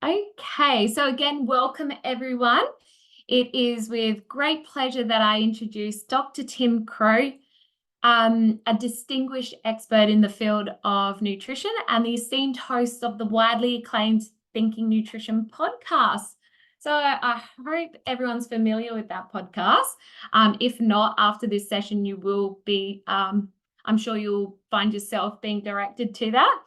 Okay, so again, welcome everyone. It is with great pleasure that I introduce Dr. Tim Crowe, a distinguished expert in the field of nutrition and the esteemed host of the widely acclaimed Thinking Nutrition podcast. So I hope everyone's familiar with that podcast. If not, after this session, you will be, I'm sure you'll find yourself being directed to that.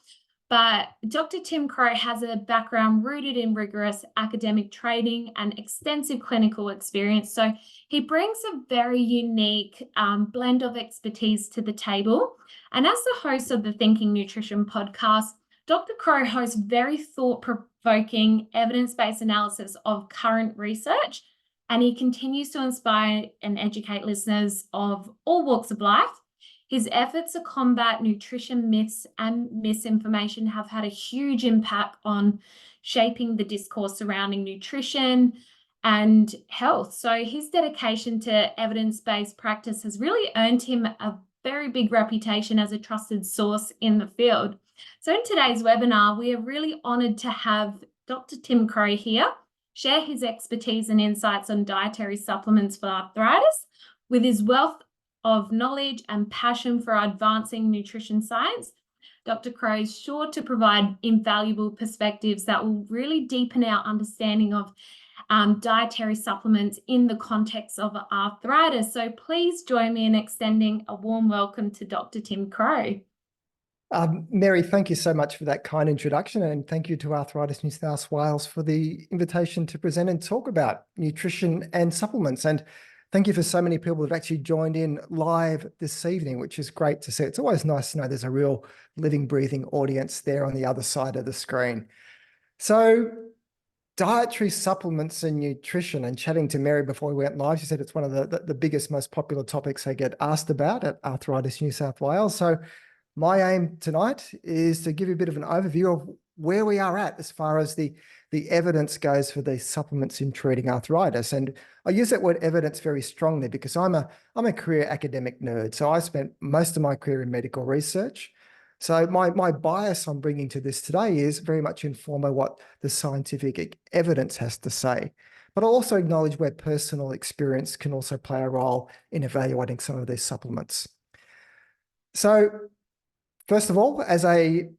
But Dr. Tim Crowe has a background rooted in rigorous academic training and extensive clinical experience. So he brings a very unique blend of expertise to the table. And as the host of the Thinking Nutrition podcast, Dr. Crowe hosts very thought-provoking evidence-based analysis of current research, and he continues to inspire and educate listeners of all walks of life. His efforts to combat nutrition myths and misinformation have had a huge impact on shaping the discourse surrounding nutrition and health. So his dedication to evidence-based practice has really earned him a very big reputation as a trusted source in the field. So in today's webinar, we are really honored to have Dr. Tim Crowe here, share his expertise and insights on dietary supplements for arthritis. With his wealth of knowledge and passion for advancing nutrition science, Dr. Crowe is sure to provide invaluable perspectives that will really deepen our understanding of dietary supplements in the context of arthritis. So please join me in extending a warm welcome to Dr. Tim Crowe. Mary, thank you so much for that kind introduction, and thank you to Arthritis New South Wales for the invitation to present and talk about nutrition and supplements. And thank you for so many people that have actually joined in live this evening, which is great to see. It's always nice to know there's a real living, breathing audience there on the other side of the screen. So dietary supplements and nutrition, and chatting to Mary before we went live, she said it's one of the biggest, most popular topics I get asked about at Arthritis New South Wales. So my aim tonight is to give you a bit of an overview of where we are at as far as the evidence goes for these supplements in treating arthritis. And I use that word evidence very strongly because I'm a career academic nerd. So I spent most of my career in medical research. So my bias I'm bringing to this today is very much informed by what the scientific evidence has to say. But I'll also acknowledge where personal experience can also play a role in evaluating some of these supplements. So first of all, as a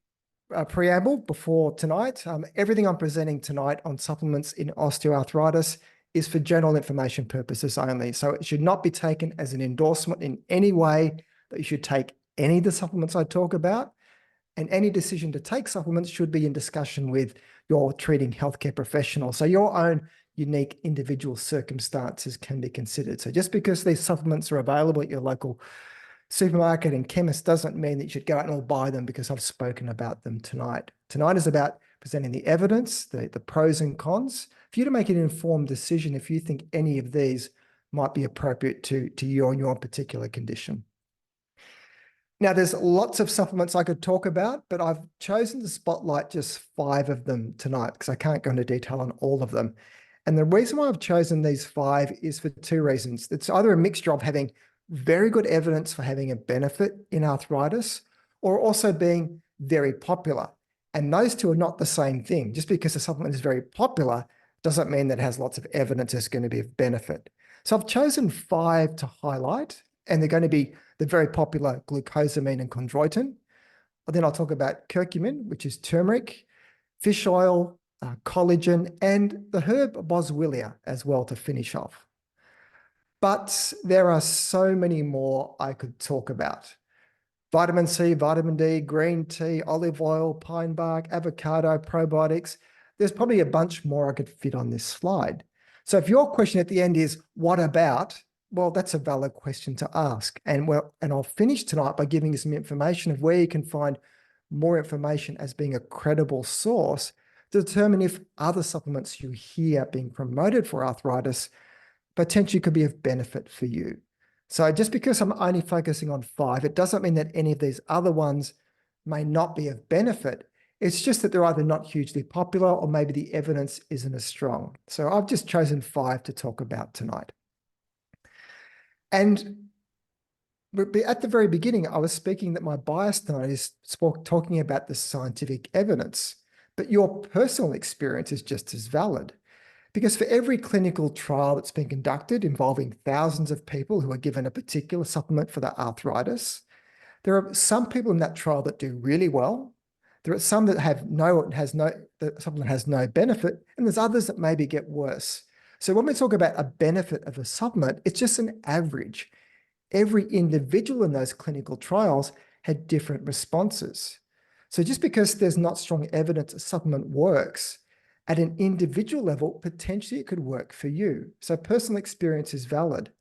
preamble before tonight, everything I'm presenting tonight on supplements in osteoarthritis is for general information purposes only. So it should not be taken as an endorsement in any way that you should take any of the supplements I talk about. And any decision to take supplements should be in discussion with your treating healthcare professional. So your own unique individual circumstances can be considered. So just because these supplements are available at your local supermarket and chemist doesn't mean that you should go out and all buy them because I've spoken about them tonight. Tonight is about presenting the evidence, the pros and cons, for you to make an informed decision if you think any of these might be appropriate to you and your particular condition. Now, there's lots of supplements I could talk about, but I've chosen to spotlight just 5 of them tonight because I can't go into detail on all of them. And the reason why I've chosen these 5 is for 2 reasons. It's either a mixture of having very good evidence for having a benefit in arthritis, or also being very popular. And those 2 are not the same thing. Just because a supplement is very popular doesn't mean that it has lots of evidence it's going to be of benefit. So I've chosen 5 to highlight, and they're going to be the very popular glucosamine and chondroitin. Then I'll talk about curcumin, which is turmeric, fish oil, collagen, and the herb boswellia as well to finish off. But there are so many more I could talk about. Vitamin C, vitamin D, green tea, olive oil, pine bark, avocado, probiotics. There's probably a bunch more I could fit on this slide. So if your question at the end is, what about? Well, that's a valid question to ask. And I'll finish tonight by giving you some information of where you can find more information as being a credible source to determine if other supplements you hear being promoted for arthritis potentially could be of benefit for you. So just because I'm only focusing on 5, it doesn't mean that any of these other ones may not be of benefit. It's just that they're either not hugely popular or maybe the evidence isn't as strong. So I've just chosen 5 to talk about tonight. And at the very beginning, I was speaking that my bias tonight is talking about the scientific evidence. but your personal experience is just as valid. Because for every clinical trial that's been conducted involving thousands of people who are given a particular supplement for their arthritis, there are some people in that trial that do really well. There are some that the supplement has no benefit, and there's others that maybe get worse. So when we talk about a benefit of a supplement, it's just an average. Every individual in those clinical trials had different responses. So just because there's not strong evidence a supplement works, at an individual level, potentially it could work for you. So personal experience is valid.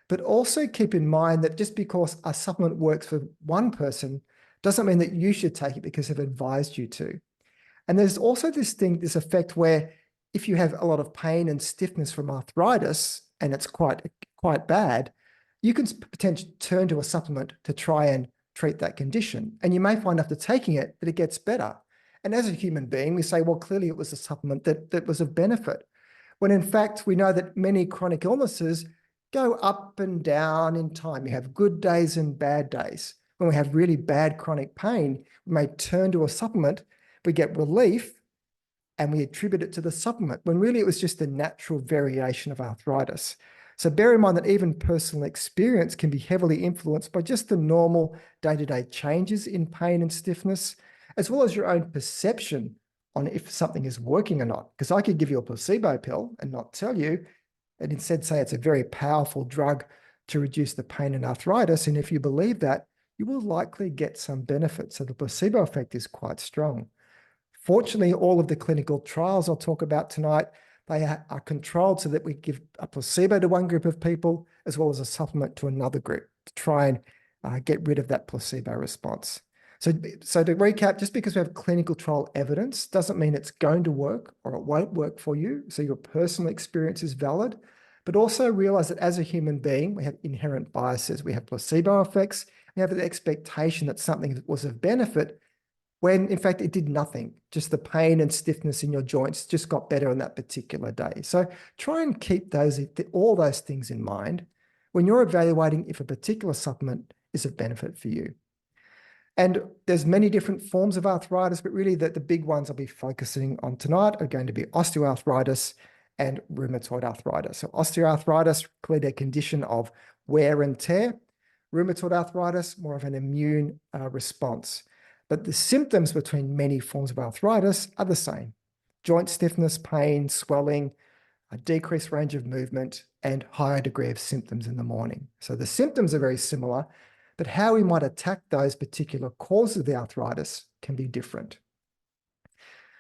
But also keep in mind that just because a supplement works for one person doesn't mean that you should take it because they've advised you to. And there's also this effect where if you have a lot of pain and stiffness from arthritis, and it's quite bad, you can potentially turn to a supplement to try and treat that condition. And you may find after taking it that it gets better. And as a human being, we say, well, clearly it was a supplement that was of benefit. When in fact, we know that many chronic illnesses go up and down in time. You have good days and bad days. When we have really bad chronic pain, we may turn to a supplement, we get relief, and we attribute it to the supplement, when really it was just a natural variation of arthritis. So bear in mind that even personal experience can be heavily influenced by just the normal day-to-day changes in pain and stiffness, as well as your own perception on if something is working or not. Because I could give you a placebo pill and not tell you, and instead say it's a very powerful drug to reduce the pain and arthritis. And if you believe that, you will likely get some benefit. So the placebo effect is quite strong. Fortunately, all of the clinical trials I'll talk about tonight, they are controlled so that we give a placebo to one group of people as well as a supplement to another group to try and get rid of that placebo response. So to recap, just because we have clinical trial evidence doesn't mean it's going to work or it won't work for you. So your personal experience is valid, but also realize that as a human being, we have inherent biases. We have placebo effects. We have the expectation that something was of benefit when in fact it did nothing. Just the pain and stiffness in your joints just got better on that particular day. So try and keep all those things in mind when you're evaluating if a particular supplement is of benefit for you. And there's many different forms of arthritis, but really the big ones I'll be focusing on tonight are going to be osteoarthritis and rheumatoid arthritis. So osteoarthritis, clearly a condition of wear and tear. Rheumatoid arthritis, more of an immune response. But the symptoms between many forms of arthritis are the same. Joint stiffness, pain, swelling, a decreased range of movement, and higher degree of symptoms in the morning. So the symptoms are very similar, but how we might attack those particular causes of the arthritis can be different.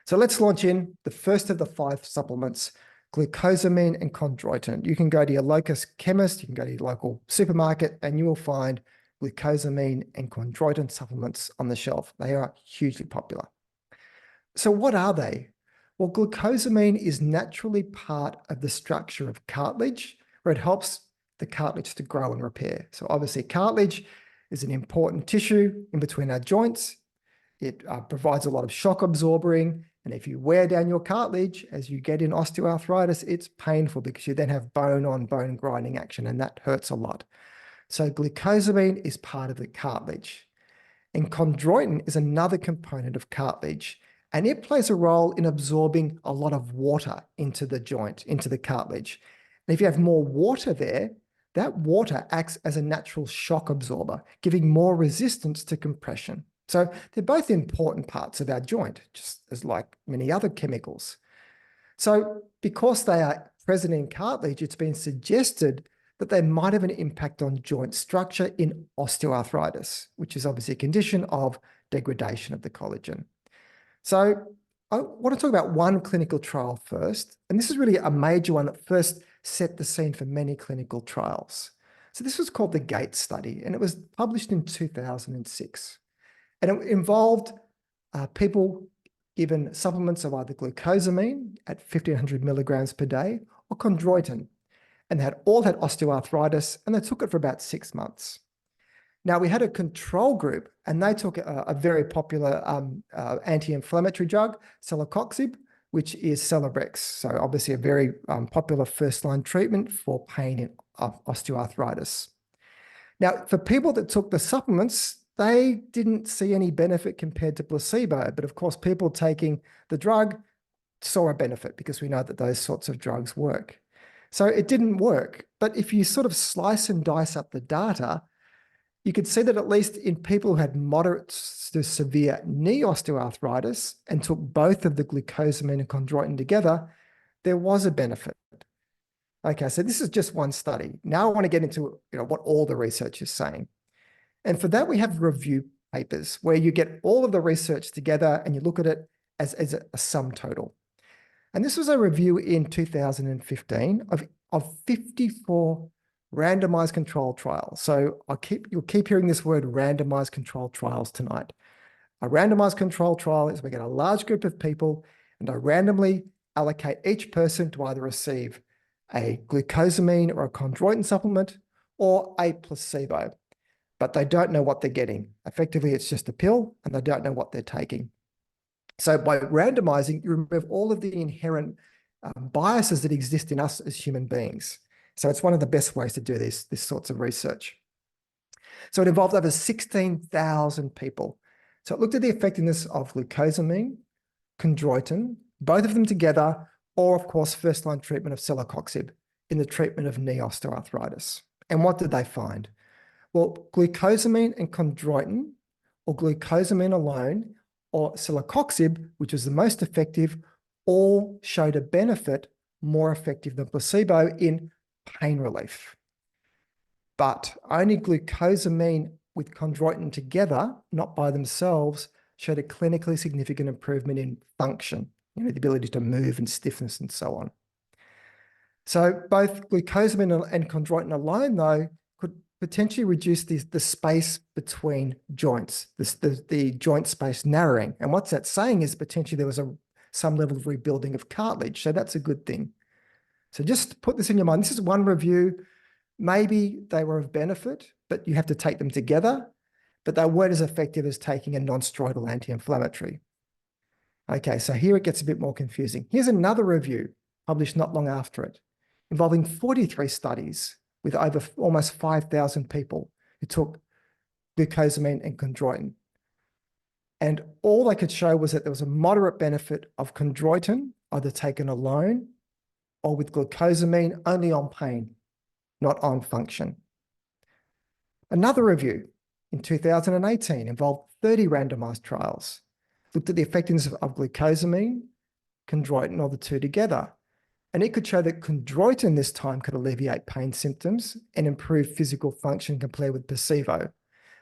So let's launch in the first of the 5 supplements, glucosamine and chondroitin. You can go to your local chemist, you can go to your local supermarket, and you will find glucosamine and chondroitin supplements on the shelf. They are hugely popular. So what are they? Well, glucosamine is naturally part of the structure of cartilage, where it helps the cartilage to grow and repair. So obviously cartilage is an important tissue in between our joints. It provides a lot of shock absorbing. And if you wear down your cartilage, as you get in osteoarthritis, it's painful because you then have bone-on-bone grinding action, and that hurts a lot. So glucosamine is part of the cartilage. And chondroitin is another component of cartilage, and it plays a role in absorbing a lot of water into the joint, into the cartilage. And if you have more water there, that water acts as a natural shock absorber, giving more resistance to compression. So they're both important parts of our joint, just as like many other chemicals. So because they are present in cartilage, it's been suggested that they might have an impact on joint structure in osteoarthritis, which is obviously a condition of degradation of the collagen. So I want to talk about one clinical trial first, and this is really a major one that first set the scene for many clinical trials. So this was called the GATE study, and it was published in 2006. And it involved people given supplements of either glucosamine at 1,500 milligrams per day or chondroitin, and they all had osteoarthritis, and they took it for about 6 months. Now, we had a control group, and they took a very popular anti-inflammatory drug, celecoxib, which is Celebrex. So obviously a very popular first-line treatment for pain in osteoarthritis. Now, for people that took the supplements, they didn't see any benefit compared to placebo. But of course, people taking the drug saw a benefit because we know that those sorts of drugs work. So it didn't work. But if you sort of slice and dice up the data, you could see that at least in people who had moderate to severe knee osteoarthritis and took both of the glucosamine and chondroitin together, there was a benefit. Okay, so this is just one study. Now I want to get into what all the research is saying. And for that, we have review papers where you get all of the research together and you look at it as a sum total. And this was a review in 2015 of 54 randomized controlled trials. So you'll keep hearing this word randomized controlled trials tonight. A randomized controlled trial is we get a large group of people and I randomly allocate each person to either receive a glucosamine or a chondroitin supplement or a placebo, but they don't know what they're getting. Effectively, it's just a pill and they don't know what they're taking. So by randomizing, you remove all of the inherent biases that exist in us as human beings. So it's one of the best ways to do this sorts of research. So it involved over 16,000 people. So it looked at the effectiveness of glucosamine, chondroitin, both of them together, or of course, first-line treatment of celecoxib in the treatment of knee osteoarthritis. And what did they find? Well, glucosamine and chondroitin, or glucosamine alone, or celecoxib, which was the most effective, all showed a benefit more effective than placebo in pain relief. But only glucosamine with chondroitin together, not by themselves, showed a clinically significant improvement in function, the ability to move and stiffness and so on. So both glucosamine and chondroitin alone, though, could potentially reduce the space between joints, the joint space narrowing. And what's that saying is potentially there was some level of rebuilding of cartilage. So that's a good thing. So just put this in your mind. This is one review. Maybe they were of benefit, but you have to take them together. But they weren't as effective as taking a non-steroidal anti-inflammatory. Okay, so here it gets a bit more confusing. Here's another review published not long after it, involving 43 studies with over almost 5,000 people who took glucosamine and chondroitin. And all they could show was that there was a moderate benefit of chondroitin, either taken alone or with glucosamine only on pain, not on function. Another review in 2018 involved 30 randomized trials, looked at the effectiveness of glucosamine, chondroitin, or the two together. And it could show that chondroitin this time could alleviate pain symptoms and improve physical function compared with placebo.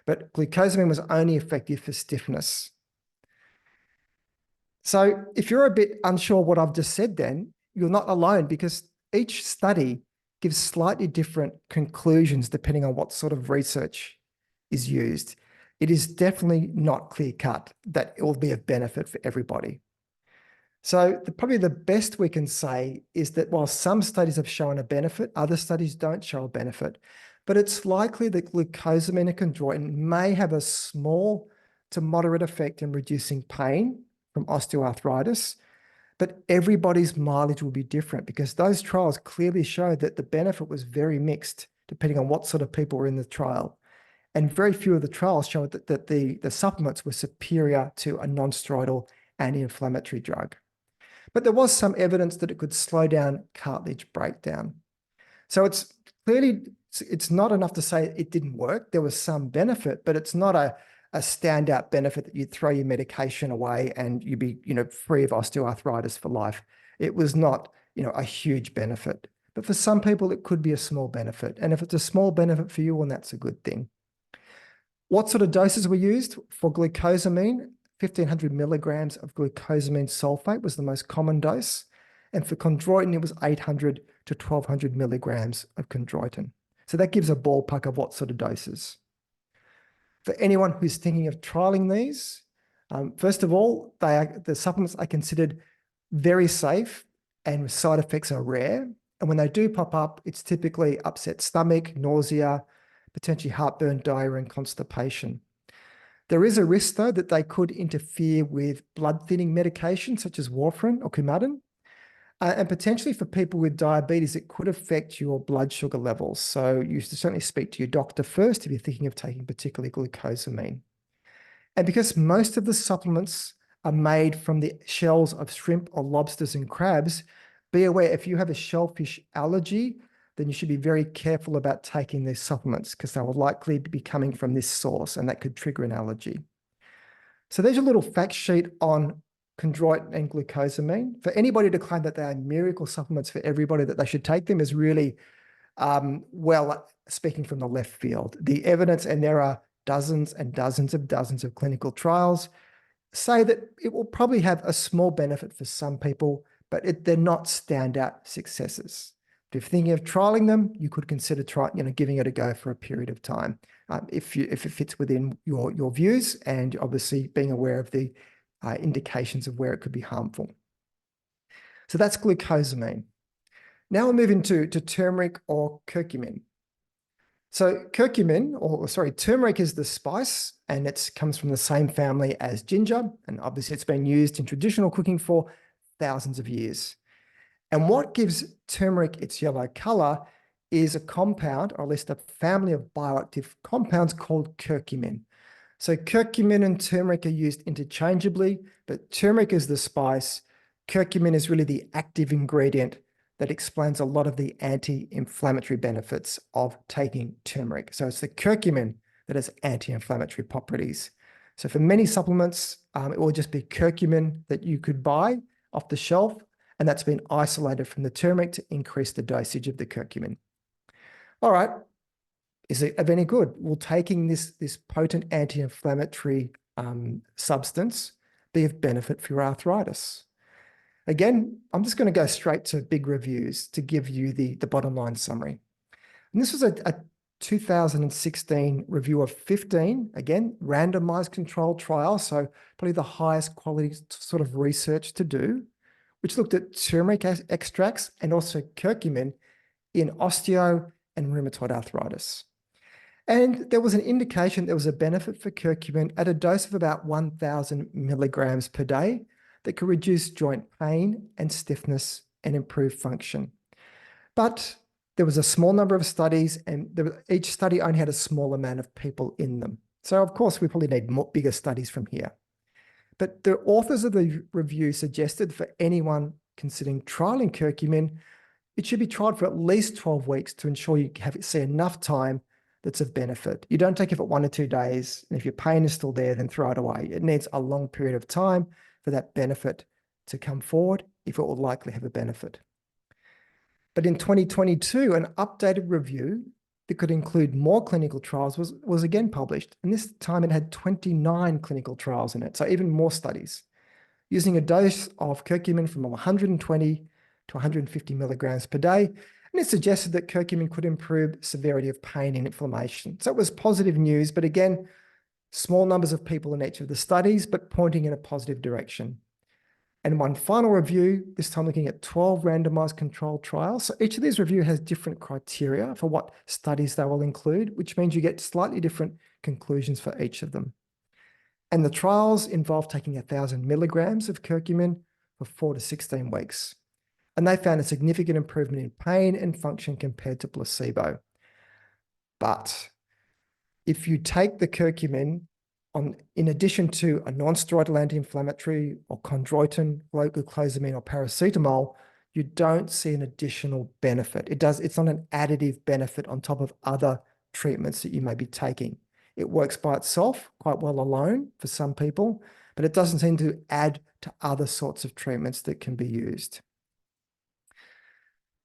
But glucosamine was only effective for stiffness. So if you're a bit unsure what I've just said, then you're not alone, because each study gives slightly different conclusions depending on what sort of research is used. It is definitely not clear-cut that it will be of benefit for everybody. So probably the best we can say is that while some studies have shown a benefit, other studies don't show a benefit. But it's likely that glucosamine and chondroitin may have a small to moderate effect in reducing pain from osteoarthritis, but everybody's mileage will be different because those trials clearly showed that the benefit was very mixed depending on what sort of people were in the trial. And very few of the trials showed that the supplements were superior to a non-steroidal anti-inflammatory drug. But there was some evidence that it could slow down cartilage breakdown. So it's not enough to say it didn't work. There was some benefit, but it's not a standout benefit that you'd throw your medication away and you'd be, free of osteoarthritis for life. It was not, a huge benefit. But for some people, it could be a small benefit. And if it's a small benefit for you, well, that's a good thing. What sort of doses were used? For glucosamine, 1,500 milligrams of glucosamine sulfate was the most common dose. And for chondroitin, it was 800 to 1,200 milligrams of chondroitin. So that gives a ballpark of what sort of doses. For anyone who's thinking of trialing these, first of all, the supplements are considered very safe and side effects are rare. And when they do pop up, it's typically upset stomach, nausea, potentially heartburn, diarrhea, and constipation. There is a risk, though, that they could interfere with blood thinning medication such as warfarin or Coumadin. And potentially for people with diabetes, it could affect your blood sugar levels. So you should certainly speak to your doctor first if you're thinking of taking particularly glucosamine. And because most of the supplements are made from the shells of shrimp or lobsters and crabs, be aware if you have a shellfish allergy, then you should be very careful about taking these supplements because they will likely be coming from this source and that could trigger an allergy. So there's a little fact sheet on chondroitin and glucosamine. For anybody to claim that they are miracle supplements for everybody, that they should take them, is really, well, speaking from the left field. The evidence, and there are dozens and dozens of clinical trials, say that it will probably have a small benefit for some people, but they're not standout successes. If you're thinking of trialing them, you could consider giving it a go for a period of time, if it fits within your views, and obviously being aware of the indications of where it could be harmful. So that's glucosamine. Now we'll move into turmeric or curcumin. So turmeric is the spice, and it comes from the same family as ginger, and obviously it's been used in traditional cooking for thousands of years. And what gives turmeric its yellow color is a compound, or at least a family of bioactive compounds called curcumin. So curcumin and turmeric are used interchangeably, but turmeric is the spice. Curcumin is really the active ingredient that explains a lot of the anti-inflammatory benefits of taking turmeric. So it's the curcumin that has anti-inflammatory properties. So for many supplements, it will just be curcumin that you could buy off the shelf, and that's been isolated from the turmeric to increase the dosage of the curcumin. All right, is it of any good? Will taking this potent anti-inflammatory substance be of benefit for your arthritis? Again, I'm just going to go straight to big reviews to give you the bottom line summary. And this was a 2016 review of 15, again, randomized controlled trial, so probably the highest quality sort of research to do, which looked at turmeric extracts and also curcumin in osteo and rheumatoid arthritis. And there was an indication there was a benefit for curcumin at a dose of about 1,000 milligrams per day that could reduce joint pain and stiffness and improve function. But there was a small number of studies, and each study only had a small amount of people in them. So of course, we probably need bigger studies from here. But the authors of the review suggested for anyone considering trialing curcumin, it should be tried for at least 12 weeks to ensure you see enough time that's of benefit. You don't take it for 1 or 2 days, and if your pain is still there, then throw it away. It needs a long period of time for that benefit to come forward, if it will likely have a benefit. But in 2022, an updated review that could include more clinical trials was again published, and this time it had 29 clinical trials in it, so even more studies, using a dose of curcumin from 120 to 150 milligrams per day, and it suggested that curcumin could improve severity of pain and inflammation. So it was positive news, but again, small numbers of people in each of the studies, but pointing in a positive direction. And one final review, this time looking at 12 randomized controlled trials. So each of these reviews has different criteria for what studies they will include, which means you get slightly different conclusions for each of them. And the trials involve taking 1,000 milligrams of curcumin for 4 to 16 weeks. And they found a significant improvement in pain and function compared to placebo. But if you take the curcumin in addition to a non-steroidal anti-inflammatory or chondroitin, glucosamine, or paracetamol, you don't see an additional benefit. It's not an additive benefit on top of other treatments that you may be taking. It works by itself quite well alone for some people, but it doesn't seem to add to other sorts of treatments that can be used.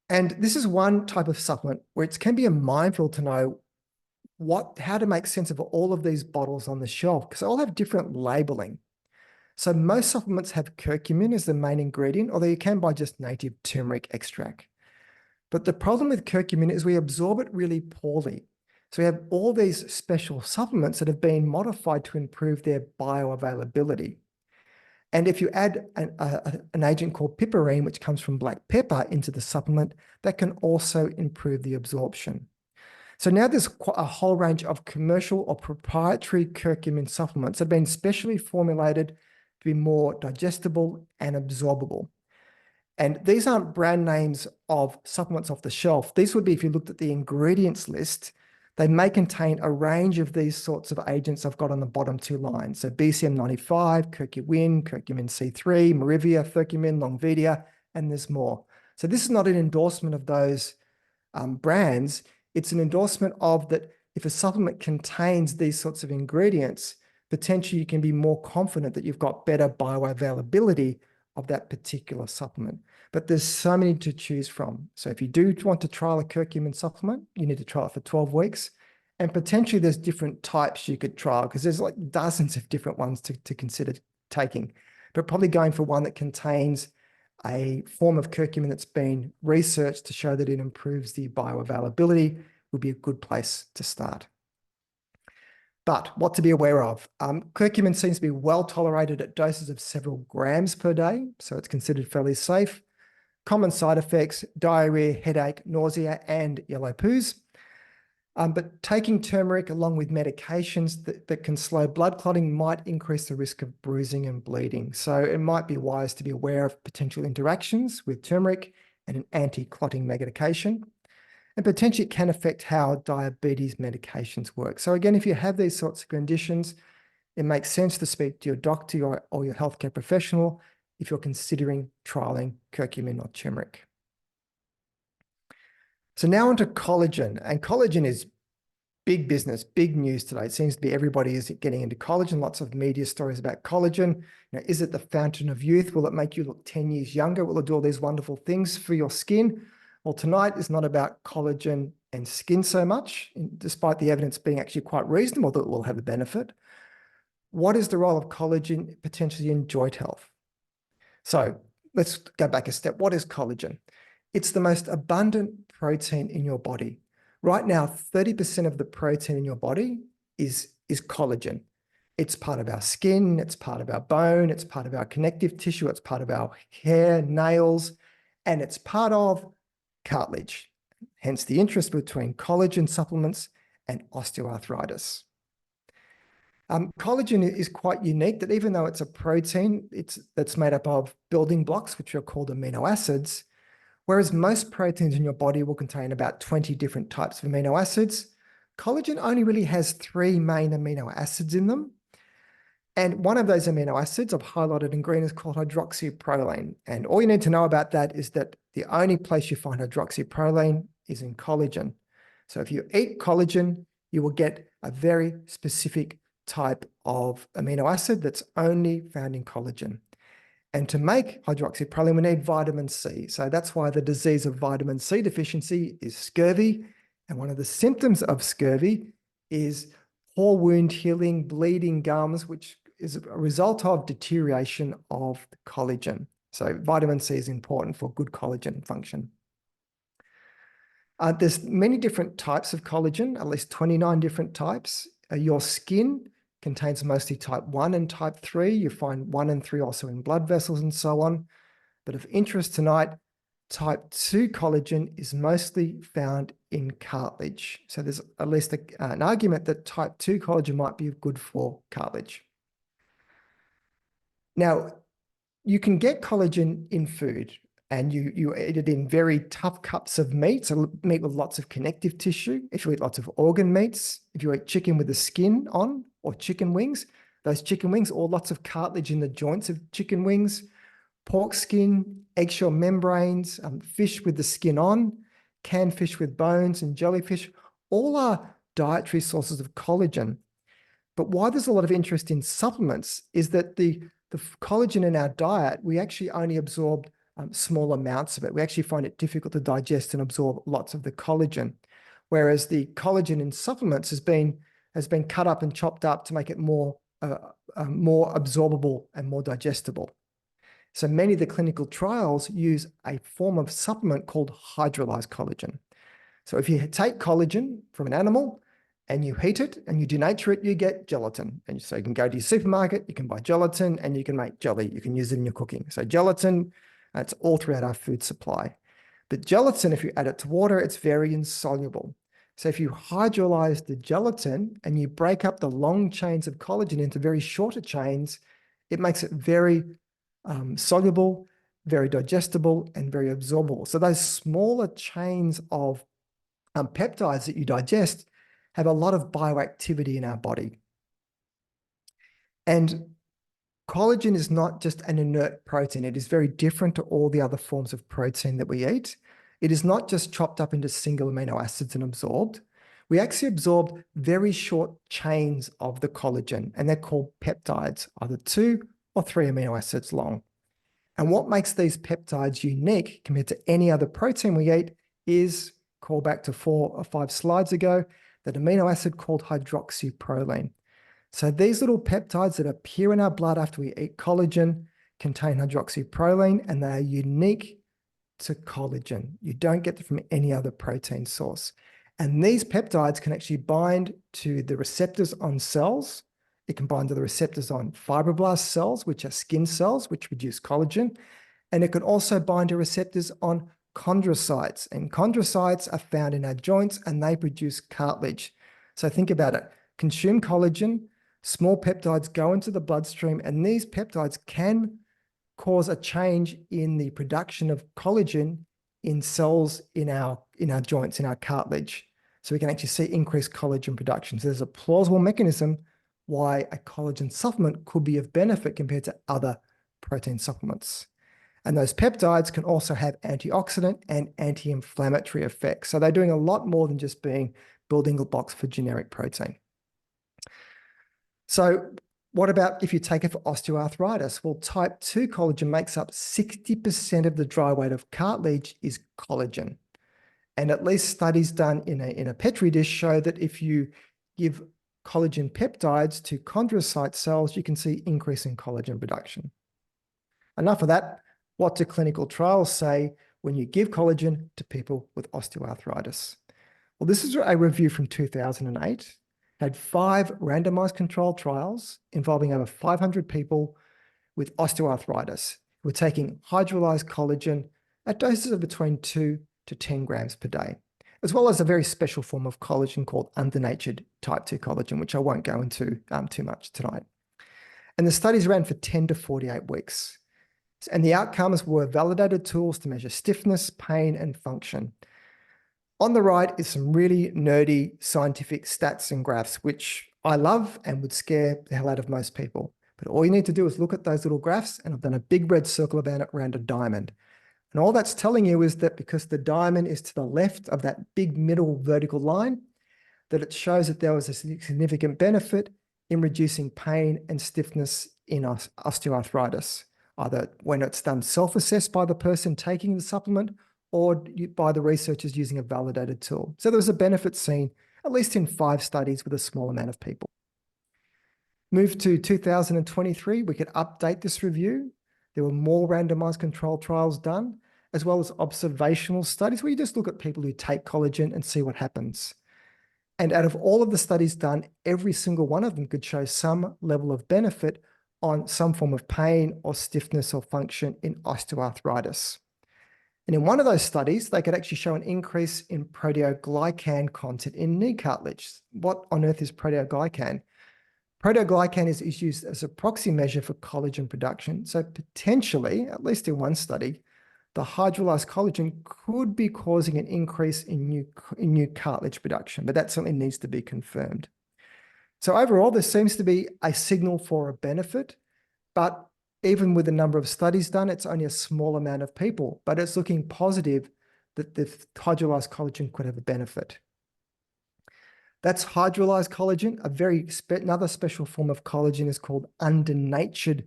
And this is one type of supplement where it can be a minefield to know how to make sense of all of these bottles on the shelf, because they all have different labeling. So most supplements have curcumin as the main ingredient, although you can buy just native turmeric extract. But the problem with curcumin is we absorb it really poorly. So we have all these special supplements that have been modified to improve their bioavailability. And if you add an agent called piperine, which comes from black pepper, into the supplement, that can also improve the absorption. So now there's a whole range of commercial or proprietary curcumin supplements that have been specially formulated to be more digestible and absorbable. And these aren't brand names of supplements off the shelf. These would be, if you looked at the ingredients list, they may contain a range of these sorts of agents I've got on the bottom two lines. So BCM95, curcumin, curcumin C3, Marivia, Furcumin, Longvidia, and there's more. So this is not an endorsement of those brands. It's an endorsement of that if a supplement contains these sorts of ingredients, potentially you can be more confident that you've got better bioavailability of that particular supplement. But there's so many to choose from. So if you do want to trial a curcumin supplement, you need to trial it for 12 weeks. And potentially there's different types you could trial because there's like dozens of different ones to consider taking. But probably going for one that contains a form of curcumin that's been researched to show that it improves the bioavailability would be a good place to start. But what to be aware of, curcumin seems to be well tolerated at doses of several grams per day, so it's considered fairly safe. Common side effects, diarrhea, headache, nausea, and yellow poos. But taking turmeric along with medications that can slow blood clotting might increase the risk of bruising and bleeding. So it might be wise to be aware of potential interactions with turmeric and an anti-clotting medication. And potentially it can affect how diabetes medications work. So again, if you have these sorts of conditions, it makes sense to speak to your doctor or your healthcare professional if you're considering trialing curcumin or turmeric. So now onto collagen, and collagen is big business, big news today. It seems to be everybody is getting into collagen, lots of media stories about collagen. Now, is it the fountain of youth? Will it make you look 10 years younger? Will it do all these wonderful things for your skin? Well, tonight is not about collagen and skin so much, despite the evidence being actually quite reasonable that it will have a benefit. What is the role of collagen potentially in joint health? So let's go back a step. What is collagen? It's the most abundant protein in your body. Right now, 30% of the protein in your body is collagen. It's part of our skin, it's part of our bone, it's part of our connective tissue, it's part of our hair, nails, and it's part of cartilage. Hence the interest between collagen supplements and osteoarthritis. Collagen is quite unique that even though it's a protein, that's made up of building blocks, which are called amino acids, whereas most proteins in your body will contain about 20 different types of amino acids, collagen only really has 3 main amino acids in them. And one of those amino acids I've highlighted in green is called hydroxyproline. And all you need to know about that is that the only place you find hydroxyproline is in collagen. So if you eat collagen, you will get a very specific type of amino acid that's only found in collagen. And to make hydroxyproline, we need vitamin C. So that's why the disease of vitamin C deficiency is scurvy. And one of the symptoms of scurvy is poor wound healing, bleeding gums, which is a result of deterioration of the collagen. So vitamin C is important for good collagen function. There's many different types of collagen, at least 29 different types. Your skin contains mostly type 1 and type 3. You find 1 and 3 also in blood vessels and so on. But of interest tonight, type 2 collagen is mostly found in cartilage. So there's at least an argument that type 2 collagen might be good for cartilage. Now, you can get collagen in food and you eat it in very tough cuts of meat, so meat with lots of connective tissue. If you eat lots of organ meats, if you eat chicken with the skin on or chicken wings, those chicken wings, or lots of cartilage in the joints of chicken wings, pork skin, eggshell membranes, fish with the skin on, canned fish with bones and jellyfish, all are dietary sources of collagen. But why there's a lot of interest in supplements is that the collagen in our diet, we actually only absorb small amounts of it. We actually find it difficult to digest and absorb lots of the collagen, whereas the collagen in supplements has been cut up and chopped up to make it more absorbable and more digestible. So many of the clinical trials use a form of supplement called hydrolyzed collagen. So if you take collagen from an animal and you heat it and you denature it, you get gelatin. And so you can go to your supermarket, you can buy gelatin and you can make jelly. You can use it in your cooking. So gelatin, it's all throughout our food supply. But gelatin, if you add it to water, it's very insoluble. So if you hydrolyze the gelatin and you break up the long chains of collagen into very shorter chains, it makes it very soluble very digestible, and very absorbable. So those smaller chains of peptides that you digest have a lot of bioactivity in our body. And collagen is not just an inert protein. It is very different to all the other forms of protein that we eat. It is not just chopped up into single amino acids and absorbed. We actually absorb very short chains of the collagen, and they're called peptides, either 2 or 3 amino acids long. And what makes these peptides unique compared to any other protein we eat is, call back to 4 or 5 slides ago, that amino acid called hydroxyproline. So these little peptides that appear in our blood after we eat collagen contain hydroxyproline, and they are unique to collagen. You don't get them from any other protein source. And these peptides can actually bind to the receptors on cells. It can bind to the receptors on fibroblast cells, which are skin cells, which produce collagen. And it can also bind to receptors on chondrocytes. And chondrocytes are found in our joints, and they produce cartilage. So think about it. Consume collagen, small peptides go into the bloodstream, and these peptides can cause a change in the production of collagen in cells in our joints, in our cartilage. So we can actually see increased collagen production. So there's a plausible mechanism why a collagen supplement could be of benefit compared to other protein supplements. And those peptides can also have antioxidant and anti-inflammatory effects. So they're doing a lot more than just being building blocks for generic protein. So what about if you take it for osteoarthritis? Well, type 2 collagen makes up 60% of the dry weight of cartilage is collagen. And at least studies done in a Petri dish show that if you give collagen peptides to chondrocyte cells, you can see increase in collagen production. Enough of that. What do clinical trials say when you give collagen to people with osteoarthritis? Well, this is a review from 2008. Had 5 randomized controlled trials involving over 500 people with osteoarthritis who were taking hydrolyzed collagen at doses of between 2 to 10 grams per day, as well as a very special form of collagen called undernatured type 2 collagen, which I won't go into too much tonight. And the studies ran for 10 to 48 weeks. And the outcomes were validated tools to measure stiffness, pain, and function. On the right is some really nerdy scientific stats and graphs, which I love and would scare the hell out of most people. But all you need to do is look at those little graphs, and I've done a big red circle around a diamond. And all that's telling you is that because the diamond is to the left of that big middle vertical line, that it shows that there was a significant benefit in reducing pain and stiffness in osteoarthritis, either when it's done self-assessed by the person taking the supplement or by the researchers using a validated tool. So there was a benefit seen, at least in 5 studies with a small amount of people. Move to 2023, we could update this review. There were more randomized controlled trials done, as well as observational studies where you just look at people who take collagen and see what happens. And out of all of the studies done, every single one of them could show some level of benefit on some form of pain or stiffness or function in osteoarthritis. And in one of those studies, they could actually show an increase in proteoglycan content in knee cartilage. What on earth is proteoglycan? Proteoglycan is used as a proxy measure for collagen production. So potentially, at least in one study, the hydrolyzed collagen could be causing an increase in new cartilage production, but that certainly needs to be confirmed. So overall, there seems to be a signal for a benefit, but even with the number of studies done, it's only a small amount of people, but it's looking positive that the hydrolyzed collagen could have a benefit. That's hydrolyzed collagen. Another special form of collagen is called undernatured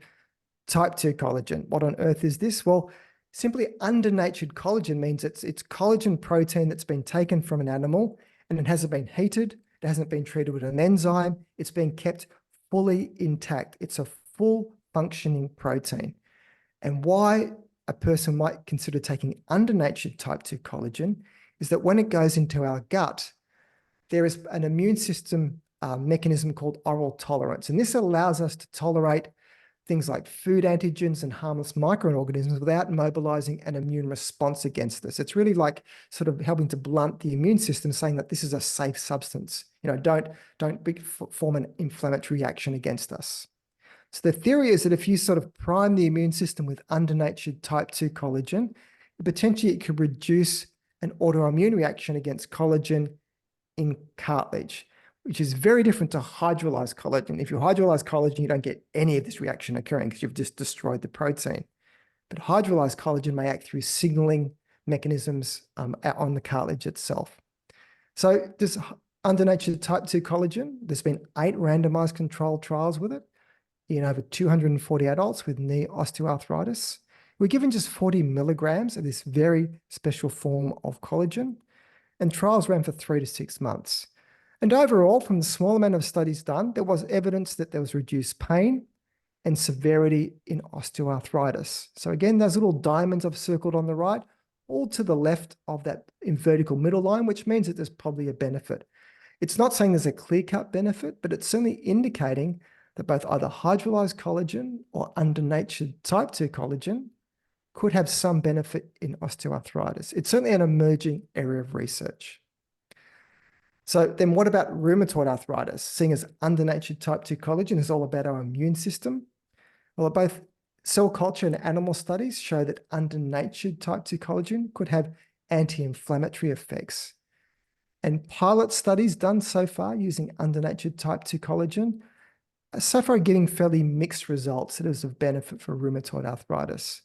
type 2 collagen. What on earth is this? Well, simply undernatured collagen means it's collagen protein that's been taken from an animal and it hasn't been heated, it hasn't been treated with an enzyme, it's been kept fully intact. It's a full functioning protein. And why a person might consider taking undernatured type 2 collagen is that when it goes into our gut, there is an immune system mechanism called oral tolerance. And this allows us to tolerate things like food antigens and harmless microorganisms without mobilizing an immune response against this. It's really like sort of helping to blunt the immune system, saying that this is a safe substance. Don't form an inflammatory reaction against us. So the theory is that if you sort of prime the immune system with undernatured type 2 collagen, potentially it could reduce an autoimmune reaction against collagen in cartilage, which is very different to hydrolyzed collagen. If you hydrolyze collagen, you don't get any of this reaction occurring because you've just destroyed the protein. But hydrolyzed collagen may act through signaling mechanisms on the cartilage itself. So this undernatured type 2 collagen, there's been 8 randomized controlled trials with it in over 240 adults with knee osteoarthritis. We're given just 40 milligrams of this very special form of collagen, and trials ran for 3 to 6 months. And overall, from the small amount of studies done, there was evidence that there was reduced pain and severity in osteoarthritis. So again, those little diamonds I've circled on the right, all to the left of that vertical middle line, which means that there's probably a benefit. It's not saying there's a clear-cut benefit, but it's certainly indicating that both either hydrolyzed collagen or undernatured type 2 collagen could have some benefit in osteoarthritis. It's certainly an emerging area of research. So then what about rheumatoid arthritis? Seeing as undernatured type 2 collagen is all about our immune system. Well, both cell culture and animal studies show that undernatured type 2 collagen could have anti-inflammatory effects. And pilot studies done so far using undernatured type 2 collagen are so far getting fairly mixed results that is of benefit for rheumatoid arthritis.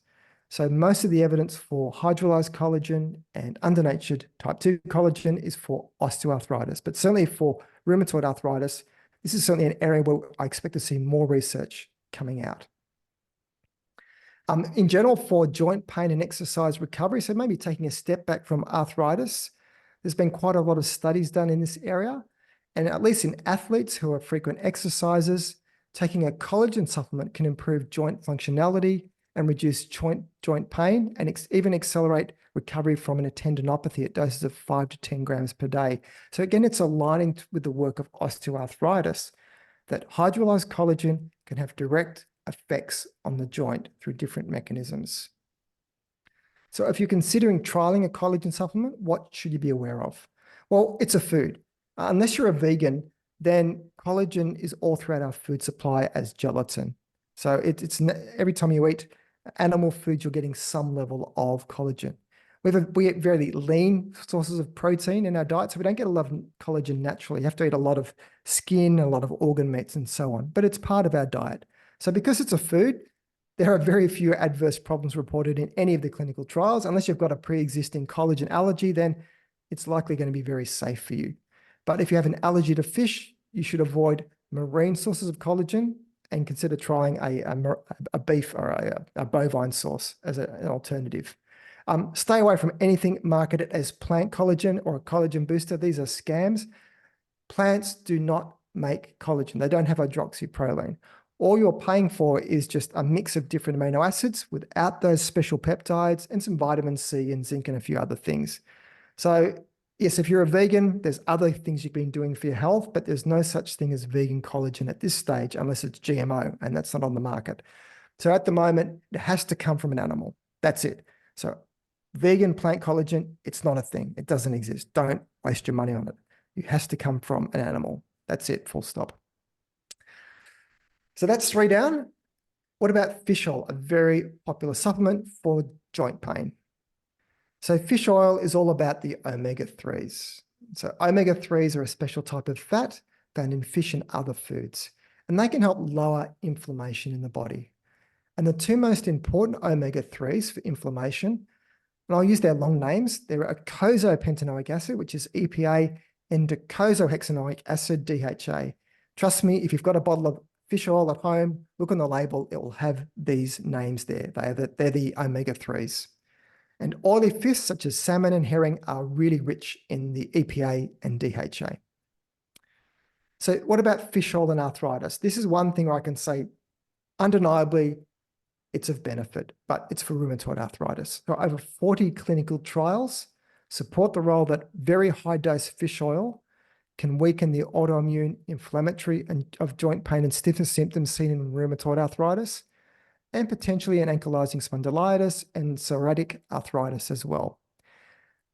So most of the evidence for hydrolyzed collagen and undernatured type 2 collagen is for osteoarthritis, but certainly for rheumatoid arthritis, this is certainly an area where I expect to see more research coming out. In general, for joint pain and exercise recovery, so maybe taking a step back from arthritis, there's been quite a lot of studies done in this area, and at least in athletes who are frequent exercisers, taking a collagen supplement can improve joint functionality and reduce joint pain and even accelerate recovery from an tendinopathy at doses of 5 to 10 grams per day. So again, it's aligning with the work of osteoarthritis that hydrolyzed collagen can have direct effects on the joint through different mechanisms. So if you're considering trialing a collagen supplement, what should you be aware of? Well, it's a food. Unless you're a vegan, then collagen is all throughout our food supply as gelatin. So it's every time you eat animal foods, you're getting some level of collagen. We eat very lean sources of protein in our diet, so we don't get a lot of collagen naturally. You have to eat a lot of skin, a lot of organ meats, and so on. But it's part of our diet. So because it's a food, there are very few adverse problems reported in any of the clinical trials. Unless you've got a pre-existing collagen allergy, then it's likely going to be very safe for you. But if you have an allergy to fish, you should avoid marine sources of collagen and consider trying a beef or a bovine source as an alternative. Stay away from anything marketed as plant collagen or a collagen booster. These are scams. Plants do not make collagen. They don't have hydroxyproline. All you're paying for is just a mix of different amino acids without those special peptides and some vitamin C and zinc and a few other things. So yes, if you're a vegan, there's other things you've been doing for your health, but there's no such thing as vegan collagen at this stage unless it's GMO, and that's not on the market. So at the moment, it has to come from an animal. That's it. So vegan plant collagen, it's not a thing. It doesn't exist. Don't waste your money on it. It has to come from an animal. That's it, full stop. So that's 3 down. What about fish oil, a very popular supplement for joint pain? So fish oil is all about the omega-3s. So omega-3s are a special type of fat found in fish and other foods, and they can help lower inflammation in the body. And the 2 most important omega-3s for inflammation, and I'll use their long names, they're eicosapentaenoic acid, which is EPA, and docosahexaenoic acid, DHA. Trust me, if you've got a bottle of fish oil at home, look on the label, it will have these names there. They're the omega-3s. And oily fish, such as salmon and herring, are really rich in the EPA and DHA. So what about fish oil and arthritis? This is one thing where I can say, undeniably, it's of benefit, but it's for rheumatoid arthritis. So over 40 clinical trials support the role that very high dose fish oil can weaken the autoimmune inflammatory and of joint pain and stiffness symptoms seen in rheumatoid arthritis, and potentially in ankylosing spondylitis and psoriatic arthritis as well.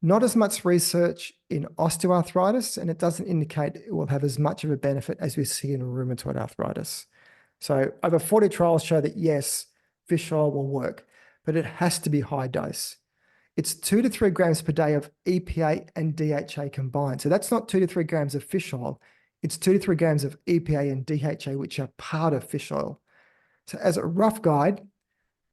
Not as much research in osteoarthritis, and it doesn't indicate it will have as much of a benefit as we see in rheumatoid arthritis. So over 40 trials show that yes, fish oil will work, but it has to be high dose. It's 2 to 3 grams per day of EPA and DHA combined. So that's not 2 to 3 grams of fish oil. It's 2 to 3 grams of EPA and DHA, which are part of fish oil. So as a rough guide,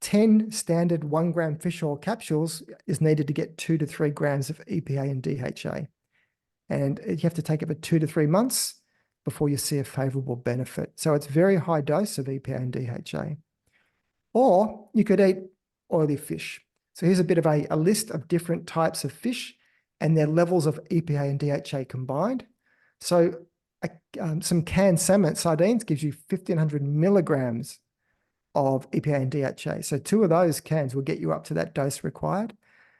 10 standard 1 gram fish oil capsules is needed to get 2 to 3 grams of EPA and DHA. And you have to take it for 2 to 3 months before you see a favorable benefit. So it's very high dose of EPA and DHA. Or you could eat oily fish. So here's a bit of a list of different types of fish and their levels of EPA and DHA combined. So some canned salmon sardines gives you 1,500 milligrams of EPA and DHA. So 2 of those cans will get you up to that dose required.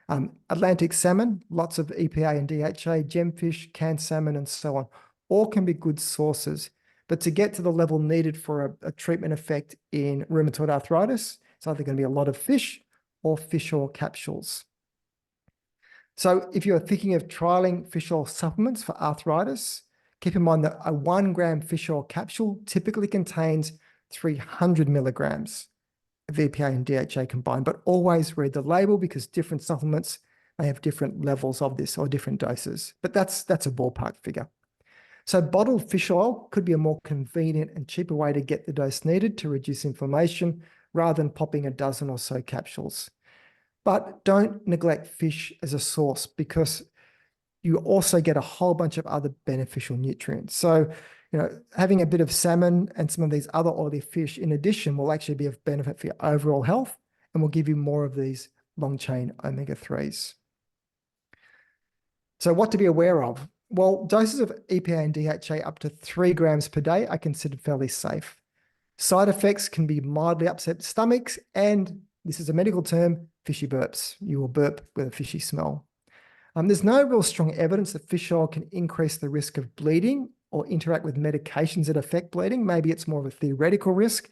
Atlantic salmon, lots of EPA and DHA, gemfish, canned salmon, and so on, all can be good sources. But to get to the level needed for a treatment effect in rheumatoid arthritis, it's either going to be a lot of fish or fish oil capsules. So if you're thinking of trialing fish oil supplements for arthritis, keep in mind that a 1 gram fish oil capsule typically contains 300 milligrams of EPA and DHA combined, but always read the label because different supplements may have different levels of this or different doses, but that's a ballpark figure. So bottled fish oil could be a more convenient and cheaper way to get the dose needed to reduce inflammation rather than popping a dozen or so capsules. But don't neglect fish as a source because you also get a whole bunch of other beneficial nutrients. So, having a bit of salmon and some of these other oily fish in addition will actually be of benefit for your overall health and will give you more of these long-chain omega-3s. So what to be aware of? Well, doses of EPA and DHA up to 3 grams per day are considered fairly safe. Side effects can be mildly upset stomachs and, this is a medical term, fishy burps. You will burp with a fishy smell. There's no real strong evidence that fish oil can increase the risk of bleeding or interact with medications that affect bleeding. Maybe it's more of a theoretical risk,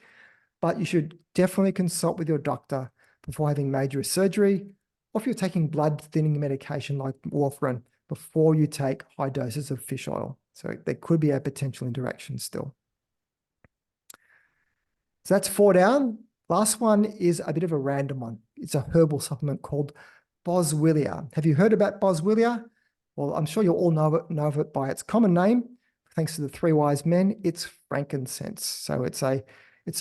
but you should definitely consult with your doctor before having major surgery, or if you're taking blood thinning medication like warfarin before you take high doses of fish oil. So there could be a potential interaction still. So that's 4 down. Last one is a bit of a random one. It's a herbal supplement called Boswellia. Have you heard about Boswellia? Well, I'm sure you'll all know it by its common name. Thanks to the 3 wise men, it's frankincense. So it's a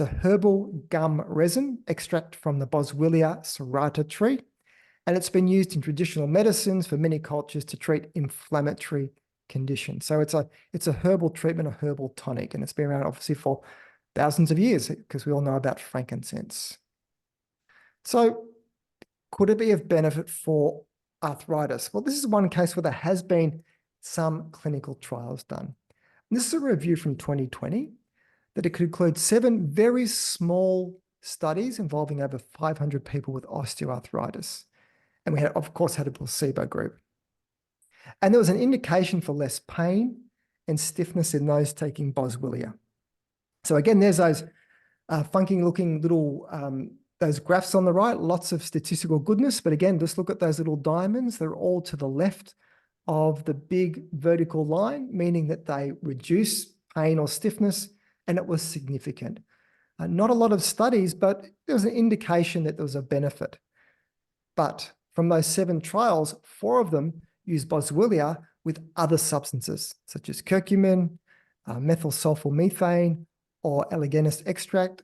herbal gum resin extract from the Boswellia serrata tree. And it's been used in traditional medicines for many cultures to treat inflammatory conditions. So it's a herbal treatment, a herbal tonic, and it's been around obviously for thousands of years because we all know about frankincense. So could it be of benefit for arthritis? Well, this is one case where there has been some clinical trials done. And this is a review from 2020 that it could include 7 very small studies involving over 500 people with osteoarthritis. And we had, of course, had a placebo group. And there was an indication for less pain and stiffness in those taking Boswellia. So again, there's those funky looking little those graphs on the right, lots of statistical goodness. But again, just look at those little diamonds. They're all to the left of the big vertical line, meaning that they reduce pain or stiffness, and it was significant. Not a lot of studies, but there was an indication that there was a benefit. But from those 7 trials, 4 of them used Boswellia with other substances, such as curcumin, methyl sulfamethane, or eleganus extract,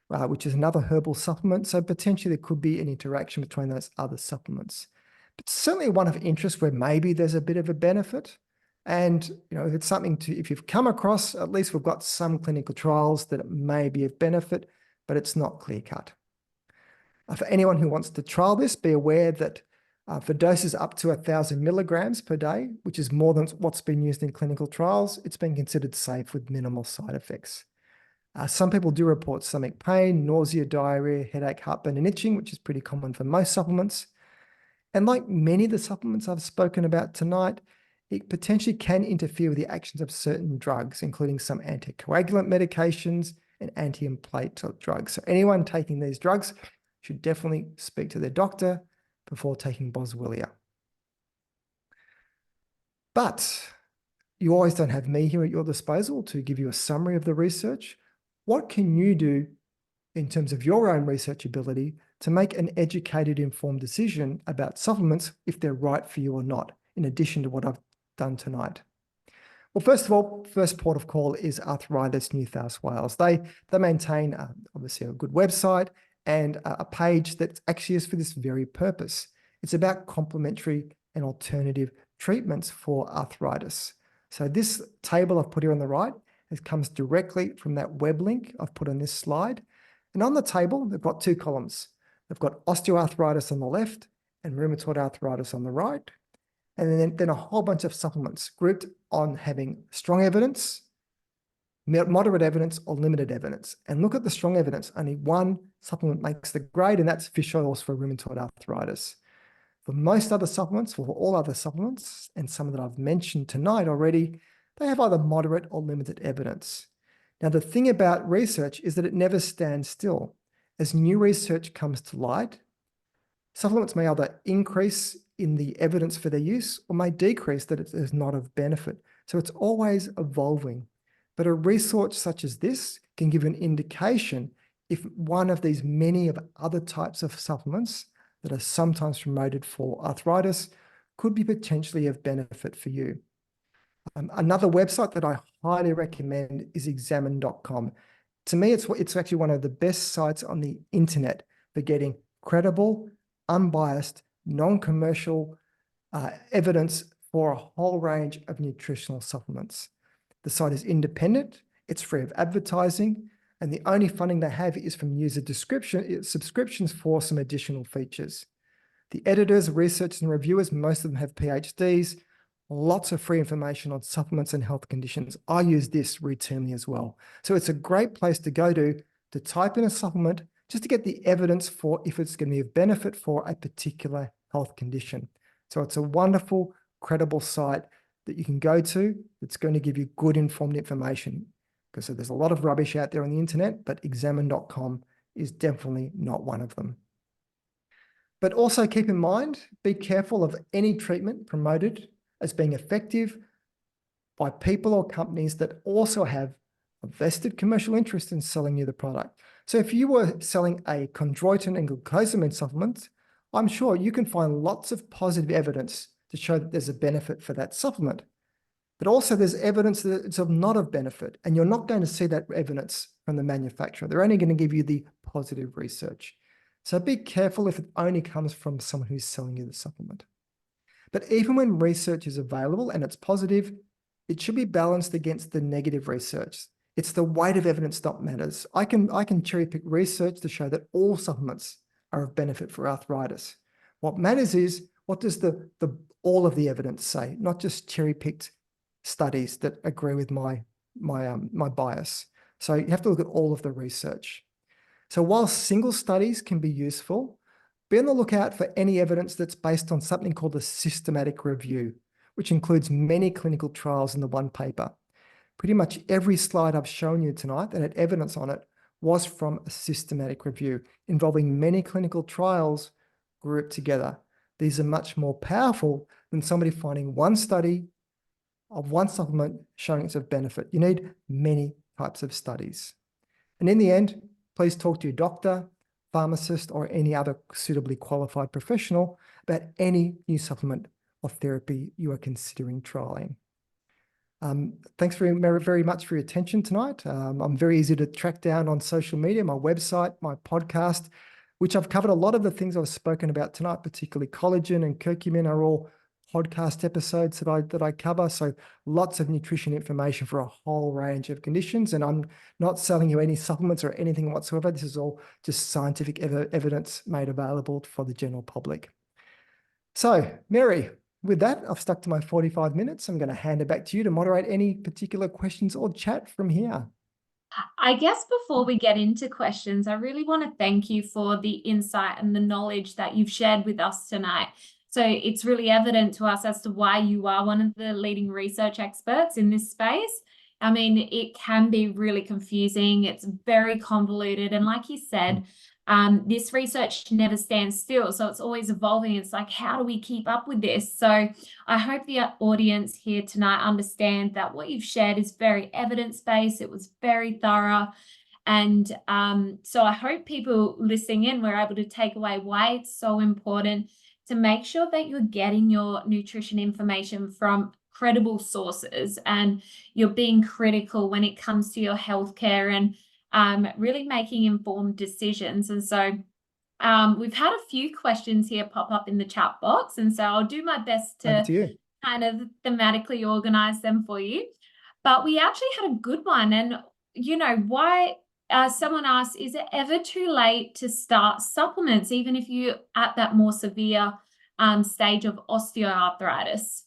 which is another herbal supplement. So potentially there could be an interaction between those other supplements. But certainly one of interest where maybe there's a bit of a benefit. And if it's something if you've come across, at least we've got some clinical trials that it may be of benefit, but it's not clear cut. For anyone who wants to trial this, be aware that for doses up to 1,000 milligrams per day, which is more than what's been used in clinical trials, it's been considered safe with minimal side effects. Some people do report stomach pain, nausea, diarrhea, headache, heartburn, and itching, which is pretty common for most supplements. And like many of the supplements I've spoken about tonight, it potentially can interfere with the actions of certain drugs, including some anticoagulant medications and anti-inflammatory drugs. So anyone taking these drugs should definitely speak to their doctor before taking Boswellia. But you always don't have me here at your disposal to give you a summary of the research. What can you do in terms of your own research ability to make an educated, informed decision about supplements if they're right for you or not, in addition to what I've done tonight? Well, first of all, first port of call is Arthritis New South Wales. They maintain obviously a good website and a page that actually is for this very purpose. It's about complementary and alternative treatments for arthritis. So this table I've put here on the right, it comes directly from that web link I've put on this slide. And on the table, they've got two columns. They've got osteoarthritis on the left and rheumatoid arthritis on the right. And then a whole bunch of supplements grouped on having strong evidence, moderate evidence, or limited evidence. And look at the strong evidence. Only one supplement makes the grade, and that's fish oils for rheumatoid arthritis. For most other supplements, for all other supplements, and some that I've mentioned tonight already, they have either moderate or limited evidence. Now, the thing about research is that it never stands still. As new research comes to light, supplements may either increase in the evidence for their use or may decrease that it is not of benefit. So it's always evolving. But a research such as this can give an indication if one of these many of other types of supplements that are sometimes promoted for arthritis could be potentially of benefit for you. Another website that I highly recommend is examine.com. To me, it's actually one of the best sites on the internet for getting credible, unbiased, non-commercial evidence for a whole range of nutritional supplements. The site is independent, it's free of advertising, and the only funding they have is from user subscriptions for some additional features. The editors, researchers, and reviewers, most of them have PhDs, lots of free information on supplements and health conditions. I use this routinely as well. So it's a great place to go to type in a supplement just to get the evidence for if it's going to be of benefit for a particular health condition. So it's a wonderful, credible site that you can go to that's going to give you good informed information, because there's a lot of rubbish out there on the internet, but examine.com is definitely not one of them. But also keep in mind, be careful of any treatment promoted as being effective by people or companies that also have a vested commercial interest in selling you the product. So if you were selling a chondroitin and glucosamine supplement, I'm sure you can find lots of positive evidence to show that there's a benefit for that supplement. But also there's evidence that it's not of benefit, and you're not going to see that evidence from the manufacturer. They're only going to give you the positive research. So be careful if it only comes from someone who's selling you the supplement. But even when research is available and it's positive, it should be balanced against the negative research. It's the weight of evidence that matters. I can cherry pick research to show that all supplements are of benefit for arthritis. What matters is, what does all of the evidence say, not just cherry picked studies that agree with my bias. So you have to look at all of the research. So while single studies can be useful, be on the lookout for any evidence that's based on something called a systematic review, which includes many clinical trials in the one paper. Pretty much every slide I've shown you tonight that had evidence on it was from a systematic review involving many clinical trials grouped together. These are much more powerful than somebody finding one study of one supplement showing it's of benefit. You need many types of studies. And in the end, please talk to your doctor, pharmacist, or any other suitably qualified professional about any new supplement or therapy you are considering trialing. Thanks very much for your attention tonight. I'm very easy to track down on social media, my website, my podcast, which I've covered a lot of the things I've spoken about tonight, particularly collagen and curcumin are all podcast episodes that I cover. So lots of nutrition information for a whole range of conditions. And I'm not selling you any supplements or anything whatsoever. This is all just scientific evidence made available for the general public. So, Mary, with that, I've stuck to my 45 minutes. I'm going to hand it back to you to moderate any particular questions or chat from here. I guess before we get into questions, I really want to thank you for the insight and the knowledge that you've shared with us tonight. So it's really evident to us as to why you are one of the leading research experts in this space. I mean, it can be really confusing. It's very convoluted. And like you said, this research never stands still. So it's always evolving. It's like, how do we keep up with this? So I hope the audience here tonight understand that what you've shared is very evidence-based. It was very thorough. And so I hope people listening in were able to take away why it's so important to make sure that you're getting your nutrition information from credible sources and you're being critical when it comes to your healthcare and really making informed decisions. And so we've had a few questions here pop up in the chat box, and so I'll do my best Over to to you. kind of thematically organize them for you. But we actually had a good one, and why someone asked, is it ever too late to start supplements, even if you're at that more severe stage of osteoarthritis?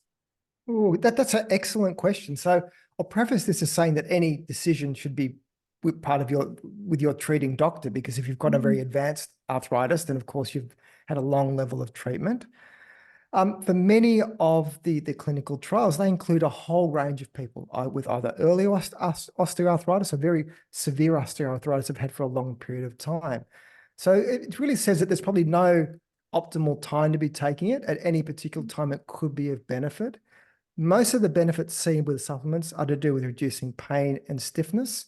Oh, that's an excellent question. So I'll preface this as saying that any decision should be with your treating doctor, because if you've got a very advanced arthritis, then of course you've had a long level of treatment. For many of the clinical trials, they include a whole range of people with either early osteoarthritis or very severe osteoarthritis have had for a long period of time. So it really says that there's probably no optimal time to be taking it. At any particular time, it could be of benefit. Most of the benefits seen with supplements are to do with reducing pain and stiffness,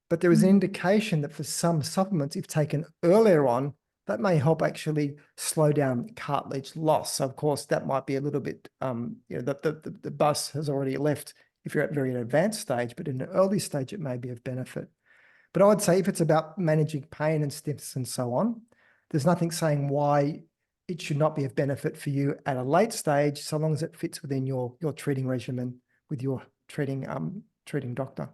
but there is an indication that for some supplements, if taken earlier on, that may help actually slow down cartilage loss. So of course, that might be a little bit, the bus has already left if you're at very advanced stage, but in an early stage, it may be of benefit. But I would say if it's about managing pain and stiffness and so on, there's nothing saying why it should not be of benefit for you at a late stage, so long as it fits within your treating regimen with your treating doctor.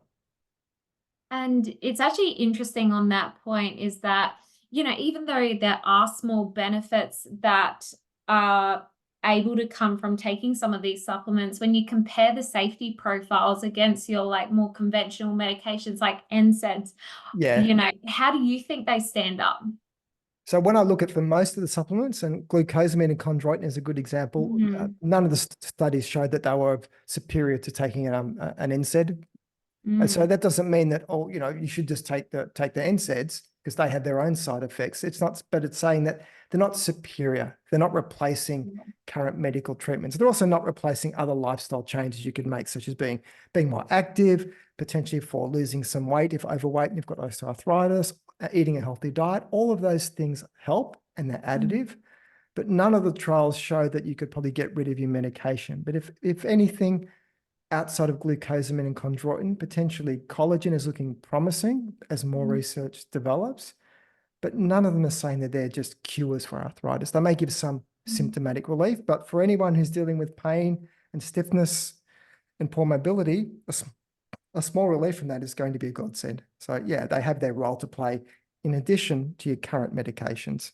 And it's actually interesting on that point is that, even though there are small benefits that are able to come from taking some of these supplements, when you compare the safety profiles against your more conventional medications like NSAIDs, how do you think they stand up? So when I look at for most of the supplements, and glucosamine and chondroitin is a good example, none of the studies showed that they were superior to taking an NSAID. And so that doesn't mean that, you should just take the NSAIDs because they have their own side effects. It's not, but it's saying that they're not superior. They're not replacing current medical treatments. They're also not replacing other lifestyle changes you can make, such as being more active, potentially for losing some weight if overweight and you've got osteoarthritis, eating a healthy diet. All of those things help and they're additive, but none of the trials show that you could probably get rid of your medication. But if anything, outside of glucosamine and chondroitin, potentially collagen is looking promising as more research develops, but none of them are saying that they're just cures for arthritis. They may give some symptomatic relief, but for anyone who's dealing with pain and stiffness and poor mobility, a small relief from that is going to be a godsend. So yeah, they have their role to play in addition to your current medications.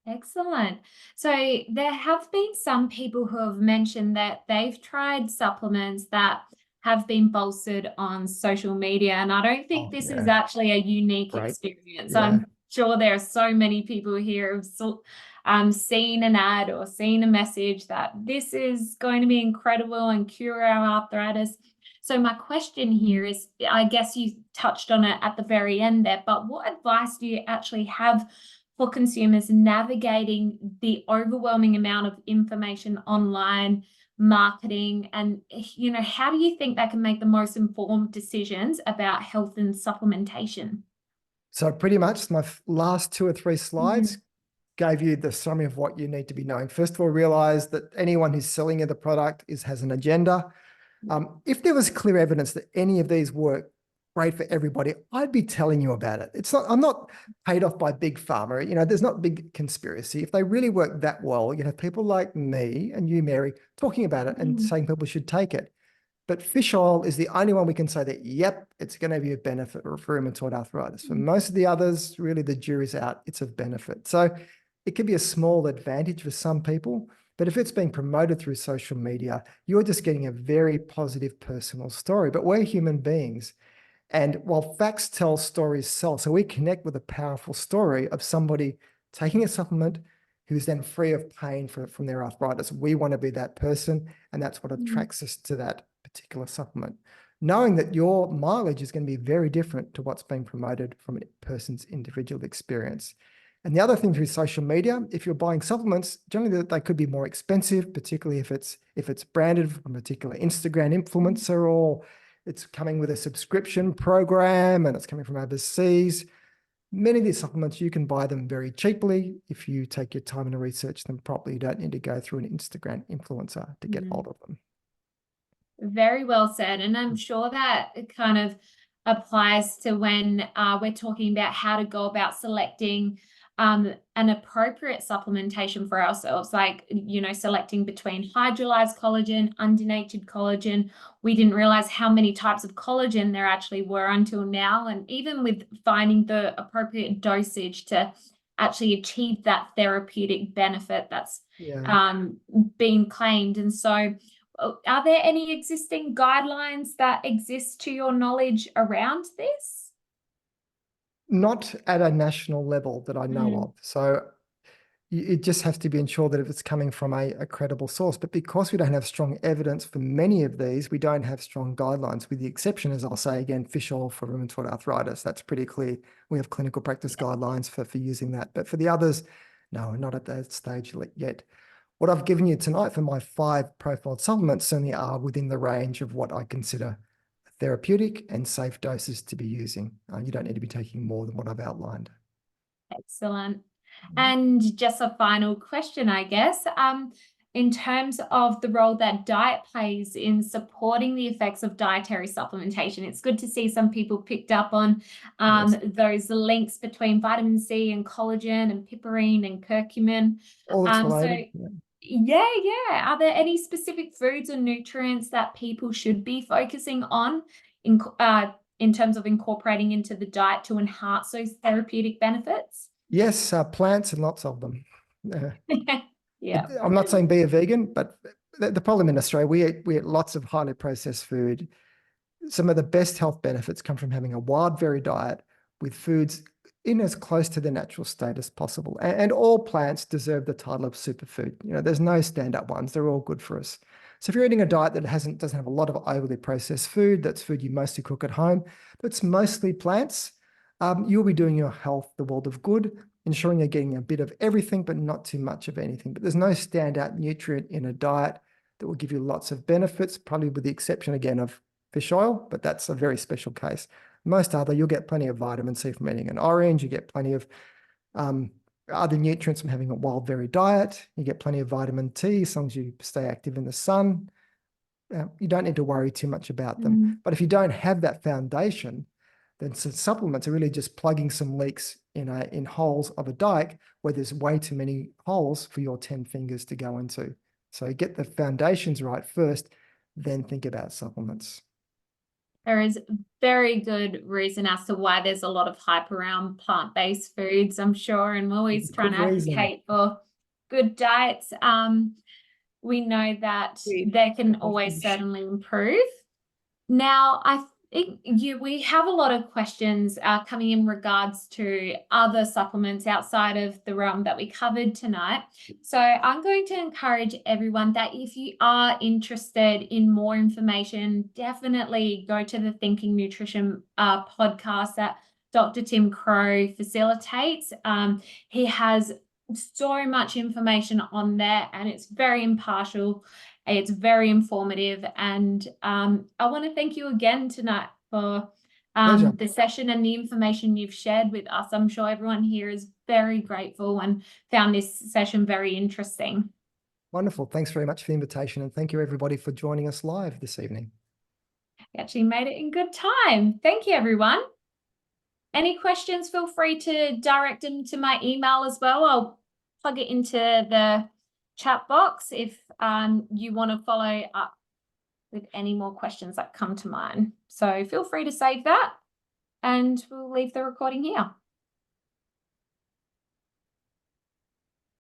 Excellent. So there have been some people who have mentioned that they've tried supplements that have been bolstered on social media. And I don't think this is actually a unique experience. Yeah. I'm sure there are so many people here who've seen an ad or seen a message that this is going to be incredible and cure our arthritis. So my question here is, I guess you touched on it at the very end there, but what advice do you actually have for consumers navigating the overwhelming amount of information online, marketing, and how do you think they can make the most informed decisions about health and supplementation? So pretty much my last 2 or 3 slides gave you the summary of what you need to be knowing. First of all, realize that anyone who's selling you the product has an agenda. If there was clear evidence that any of these work great for everybody, I'd be telling you about it. I'm not paid off by big pharma. There's not big conspiracy. If they really work that well, people like me and you, Mary, talking about it and saying people should take it. But fish oil is the only one we can say that, yep, it's going to be a benefit for rheumatoid arthritis. For most of the others, really the jury's out, it's of benefit. So it can be a small advantage for some people, but if it's being promoted through social media, you're just getting a very positive personal story. But we're human beings. And while facts tell, stories sell. So we connect with a powerful story of somebody taking a supplement who's then free of pain from their arthritis. We want to be that person, and that's what attracts us to that particular supplement. Knowing that your mileage is going to be very different to what's being promoted from a person's individual experience. And the other thing through social media, if you're buying supplements, generally they could be more expensive, particularly if it's branded from a particular Instagram influencer or it's coming with a subscription program and it's coming from overseas. Many of these supplements, you can buy them very cheaply if you take your time and research them properly. You don't need to go through an Instagram influencer to get hold of them. Very well said. And I'm sure that it kind of applies to when we're talking about how to go about selecting an appropriate supplementation for ourselves, like, selecting between hydrolyzed collagen, undonatured collagen. We didn't realize how many types of collagen there actually were until now. And even with finding the appropriate dosage to actually achieve that therapeutic benefit that's being claimed. And so, are there any existing guidelines that exist to your knowledge around this? Not at a national level that I know of. So it just has to be ensured that if it's coming from a credible source. But because we don't have strong evidence for many of these, we don't have strong guidelines, with the exception, as I'll say again, fish oil for rheumatoid arthritis. That's pretty clear. We have clinical practice guidelines for using that. But for the others, no, not at that stage yet. What I've given you tonight for my 5 profiled supplements certainly are within the range of what I consider therapeutic and safe doses to be using. You don't need to be taking more than what I've outlined. Excellent. And just a final question, I guess, in terms of the role that diet plays in supporting the effects of dietary supplementation. It's good to see some people picked up on those links between vitamin C and collagen and piperine and curcumin. All that's related. Are there any specific foods or nutrients that people should be focusing on in terms of incorporating into the diet to enhance those therapeutic benefits? Yes, plants and lots of them. Yeah. I'm not saying be a vegan, but the problem in Australia, we eat lots of highly processed food. Some of the best health benefits come from having a wild, varied diet with foods in as close to the natural state as possible. And all plants deserve the title of superfood. There's no stand-up ones. They're all good for us. So if you're eating a diet that doesn't have a lot of overly processed food, that's food you mostly cook at home, that's mostly plants, you'll be doing your health the world of good, ensuring you're getting a bit of everything, but not too much of anything. But there's no standout nutrient in a diet that will give you lots of benefits, probably with the exception, again, of fish oil, but that's a very special case. Most other, you'll get plenty of vitamin C from eating an orange. You get plenty of other nutrients from having a wild, varied diet. You get plenty of vitamin T as long as you stay active in the sun. You don't need to worry too much about them. But if you don't have that foundation, then supplements are really just plugging some leaks in holes of a dike where there's way too many holes for your 10 fingers to go into. So get the foundations right first, then think about supplements. There is very good reason as to why there's a lot of hype around plant-based foods, I'm sure, and we're always trying to advocate for good diets. We know that they can always certainly improve. Now, I think we have a lot of questions coming in regards to other supplements outside of the realm that we covered tonight. So I'm going to encourage everyone that if you are interested in more information, definitely go to the Thinking Nutrition podcast that Dr. Tim Crowe facilitates. He has so much information on there, and it's very impartial. It's very informative, and I want to thank you again tonight for the session and the information you've shared with us. I'm sure everyone here is very grateful and found this session very interesting. Wonderful. Thanks very much for the invitation, and thank you everybody for joining us live this evening. You actually made it in good time. Thank you, everyone. Any questions, feel free to direct them to my email as well. I'll plug it into the chat box if you want to follow up with any more questions that come to mind. So feel free to save that, and we'll leave the recording here.